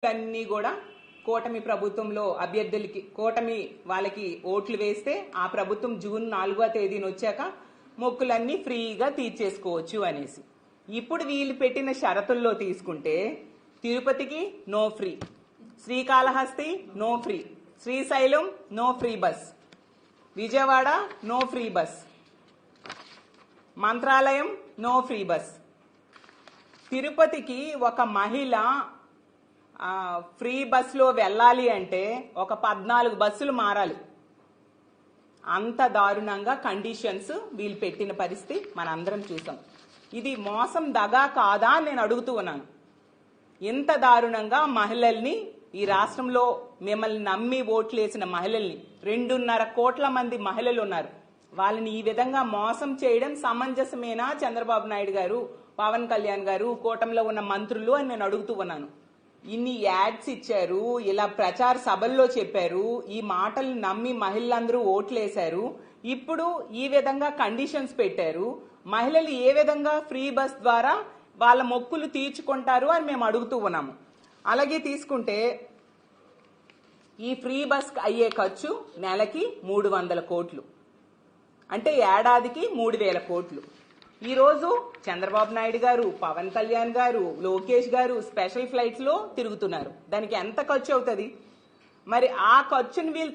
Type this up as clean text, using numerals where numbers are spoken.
అన్ని కూడా కూటమి ప్రభుత్వంలో అభ్యర్థులకి కూటమి వాళ్ళకి ఓట్లు వేస్తే ఆ ప్రభుత్వం జూన్ 4వ తేదీన వచ్చాక మొక్కులన్నీ ఫ్రీగా తీర్చేసుకోవచ్చు అనేసి. ఇప్పుడు వీళ్ళు పెట్టిన షరతుల్లో తీసుకుంటే తిరుపతికి no free, Srikalahasti no free, Srisailam no free bus, Vijayawada no free bus, Mantralayam no free bus. తిరుపతికి ఒక మహిళ ఫ్రీ బస్సులో వెళ్ళాలి అంటే ఒక 14 బస్సులు మారాలి. అంత దారుణంగా కండిషన్స్ వీళ్ళు పెట్టిన పరిస్థితి మనందరం చూసాం. ఇది మోసం దగా కాదా అని నేను అడుగుతూ ఉన్నాను. ఇంత దారుణంగా మహిళల్ని ఈ రాష్ట్రంలో మిమ్మల్ని నమ్మి ఓట్లేసిన మహిళల్ని 2.5 కోట్ల మంది మహిళలు ఉన్నారు. వాళ్ళని ఈ విధంగా మోసం చేయడం సమంజసమేనా చంద్రబాబు నాయుడు గారు, పవన్ కళ్యాణ్ గారు, కూటమిలో ఉన్న మంత్రులు అని నేను అడుగుతూ ఉన్నాను. ఇన్ని యాడ్స్ ఇచ్చారు, ఇలా ప్రచార సభల్లో చెప్పారు, ఈ మాటలు నమ్మి మహిళలందరూ ఓట్లేశారు. ఇప్పుడు ఈ విధంగా కండిషన్స్ పెట్టారు. మహిళలు ఏ విధంగా ఫ్రీ బస్ ద్వారా వాళ్ళ మొక్కులు తీర్చుకుంటారు అని మేము అడుగుతూ ఉన్నాము. అలాగే తీసుకుంటే ఈ ఫ్రీ బస్ అయ్యే ఖర్చు నెలకి 300 కోట్లు, అంటే ఏడాదికి 3000 కోట్లు. ఈ రోజు చంద్రబాబు నాయుడు గారు, పవన్ కళ్యాణ్ గారు, లోకేష్ గారు స్పెషల్ ఫ్లైట్స్ లో తిరుగుతున్నారు. దానికి ఎంత ఖర్చు అవుతుంది? మరి ఆ ఖర్చుని వీళ్ళు